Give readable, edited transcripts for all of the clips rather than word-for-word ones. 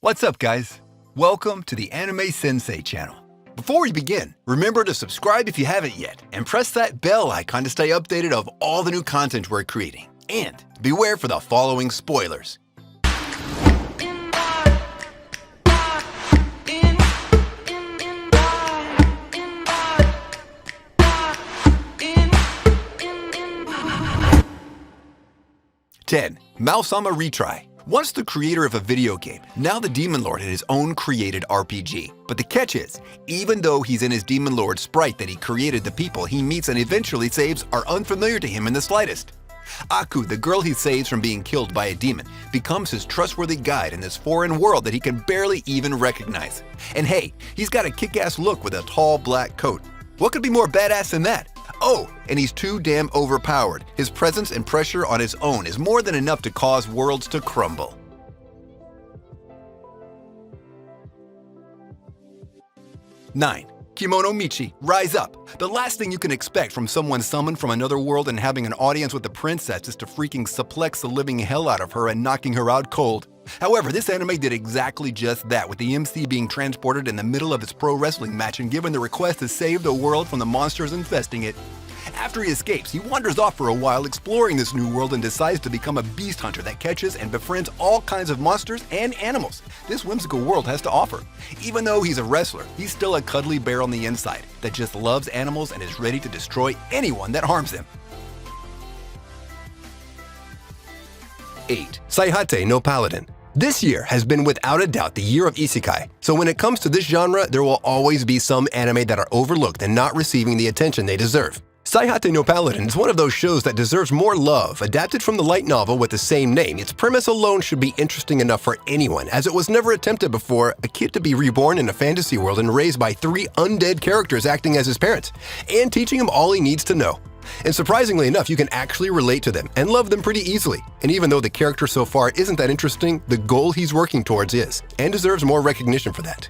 What's up, guys? Welcome to the Anime Sensei channel. Before we begin, remember to subscribe if you haven't yet, and press that bell icon to stay updated of all the new content we're creating. And beware for the following spoilers. Ten, Mao-sama Retry. Once the creator of a video game, now the Demon Lord had his own created RPG. But the catch is, even though he's in his Demon Lord sprite that he created, the people he meets and eventually saves are unfamiliar to him in the slightest. Aku, the girl he saves from being killed by a demon, becomes his trustworthy guide in this foreign world that he can barely even recognize. And hey, he's got a kick-ass look with a tall black coat. What could be more badass than that? Oh, and he's too damn overpowered. His presence and pressure on his own is more than enough to cause worlds to crumble. 9. Kimono Michi, Rise Up. The last thing you can expect from someone summoned from another world and having an audience with the princess is to freaking suplex the living hell out of her and knocking her out cold. However, this anime did exactly just that, with the MC being transported in the middle of his pro wrestling match and given the request to save the world from the monsters infesting it. After he escapes, he wanders off for a while exploring this new world and decides to become a beast hunter that catches and befriends all kinds of monsters and animals this whimsical world has to offer. Even though he's a wrestler, he's still a cuddly bear on the inside that just loves animals and is ready to destroy anyone that harms them. 8. Saihate no Paladin. This year has been without a doubt the year of Isekai, so when it comes to this genre, there will always be some anime that are overlooked and not receiving the attention they deserve. Saihate no Paladin is one of those shows that deserves more love. Adapted from the light novel with the same name, its premise alone should be interesting enough for anyone, as it was never attempted before: a kid to be reborn in a fantasy world and raised by 3 undead characters acting as his parents, and teaching him all he needs to know. And surprisingly enough, you can actually relate to them and love them pretty easily. And even though the character so far isn't that interesting, the goal he's working towards is, and deserves more recognition for that.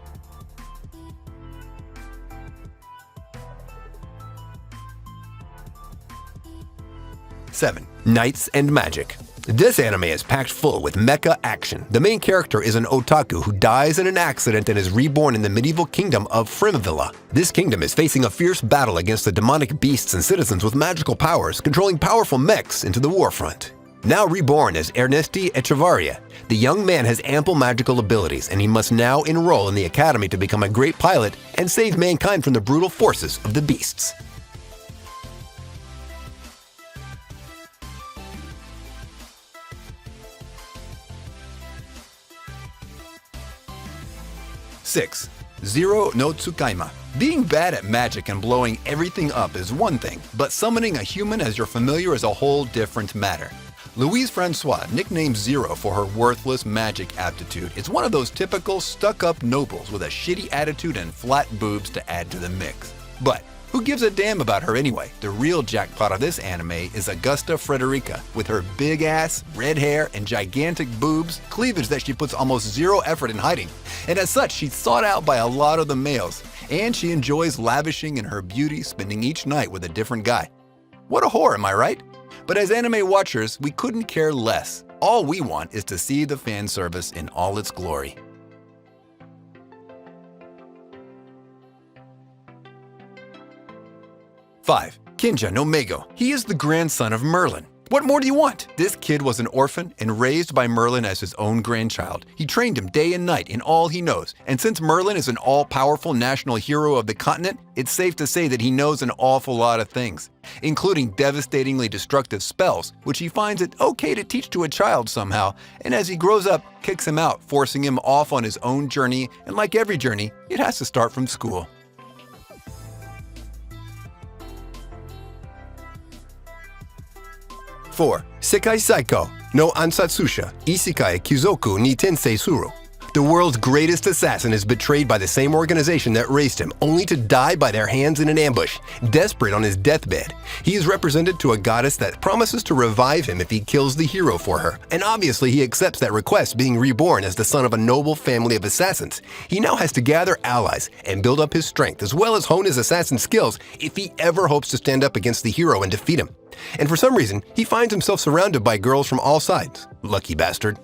7. Knights and Magic. This anime is packed full with mecha action. The main character is an otaku who dies in an accident and is reborn in the medieval kingdom of Frimvilla. This kingdom is facing a fierce battle against the demonic beasts and citizens with magical powers, controlling powerful mechs into the warfront. Now reborn as Ernesti Echevarria, the young man has ample magical abilities, and he must now enroll in the academy to become a great pilot and save mankind from the brutal forces of the beasts. 6. Zero no Tsukaima. Being bad at magic and blowing everything up is one thing, but summoning a human as your familiar is a whole different matter. Louise Francois, nicknamed Zero for her worthless magic aptitude, is one of those typical stuck-up nobles with a shitty attitude and flat boobs to add to the mix. But who gives a damn about her anyway? The real jackpot of this anime is Augusta Frederica, with her big ass, red hair, and gigantic boobs, cleavage that she puts almost zero effort in hiding. And as such, she's sought out by a lot of the males, and she enjoys lavishing in her beauty, spending each night with a different guy. What a whore, am I right? But as anime watchers, we couldn't care less. All we want is to see the fan service in all its glory. 5. Kinja no Meigo. He is the grandson of Merlin. What more do you want? This kid was an orphan and raised by Merlin as his own grandchild. He trained him day and night in all he knows, and since Merlin is an all-powerful national hero of the continent, it's safe to say that he knows an awful lot of things, including devastatingly destructive spells, which he finds it okay to teach to a child somehow, and as he grows up, kicks him out, forcing him off on his own journey, and like every journey, it has to start from school. 4. Sekai Saiko no Ansatsusha Isekai Kyuzoku ni Tensei Suru. The world's greatest assassin is betrayed by the same organization that raised him, only to die by their hands in an ambush, desperate on his deathbed. He is represented to a goddess that promises to revive him if he kills the hero for her, and obviously he accepts that request, being reborn as the son of a noble family of assassins. He now has to gather allies and build up his strength, as well as hone his assassin skills if he ever hopes to stand up against the hero and defeat him. And for some reason, he finds himself surrounded by girls from all sides. Lucky bastard.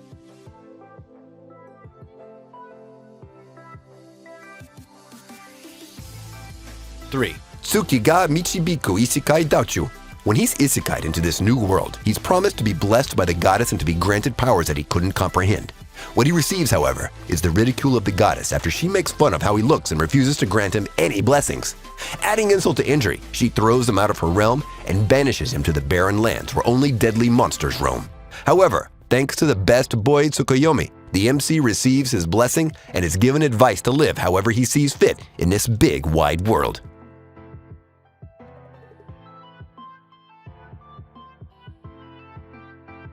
3. Tsuki ga Michibiku Isekai Dachu. When he's isekai'd into this new world, he's promised to be blessed by the goddess and to be granted powers that he couldn't comprehend. What he receives, however, is the ridicule of the goddess after she makes fun of how he looks and refuses to grant him any blessings. Adding insult to injury, she throws him out of her realm and banishes him to the barren lands where only deadly monsters roam. However, thanks to the best boy Tsukuyomi, the MC receives his blessing and is given advice to live however he sees fit in this big, wide world.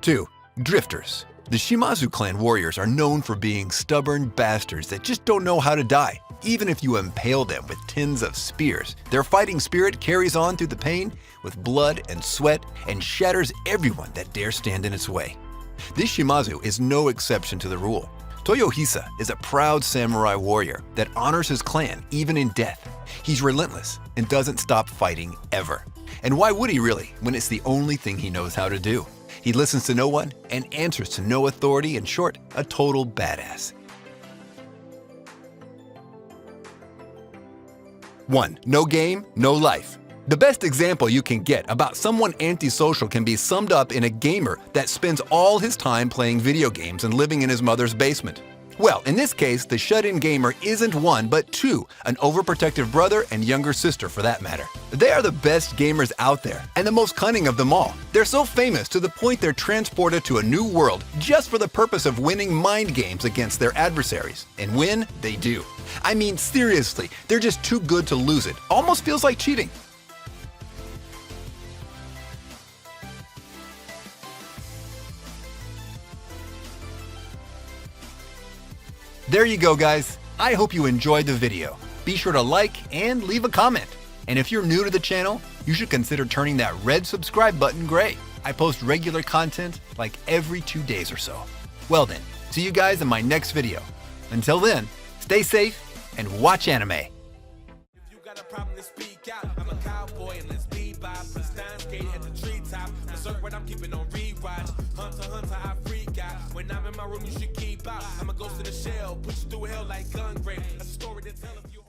2. Drifters. The Shimazu clan warriors are known for being stubborn bastards that just don't know how to die. Even if you impale them with tins of spears, their fighting spirit carries on through the pain with blood and sweat and shatters everyone that dare stand in its way. This Shimazu is no exception to the rule. Toyohisa is a proud samurai warrior that honors his clan even in death. He's relentless and doesn't stop fighting ever. And why would he really, when it's the only thing he knows how to do? He listens to no one and answers to no authority. In short, a total badass. 1. No game, no life. The best example you can get about someone antisocial can be summed up in a gamer that spends all his time playing video games and living in his mother's basement. Well, in this case, the shut-in gamer isn't one, but two, an overprotective brother and younger sister for that matter. They are the best gamers out there, and the most cunning of them all. They're so famous to the point they're transported to a new world just for the purpose of winning mind games against their adversaries. And win, they do. I mean, seriously, they're just too good to lose it. Almost feels like cheating. There you go, guys. I hope you enjoyed the video. Be sure to like and leave a comment. And if you're new to the channel, you should consider turning that red subscribe button gray. I post regular content like every 2 days or so. Well then, see you guys in my next video. Until then, stay safe and watch anime. If you got a problem to speak out, I'm a cowboy and let's bebop. The Stein skate at the treetop. Berserk what I'm keeping on rewatch. Hunter, I freak out. When I'm in my room, you should keep out. I'm a ghost in the shell, push you through hell like gun rape. That's a story to tell if you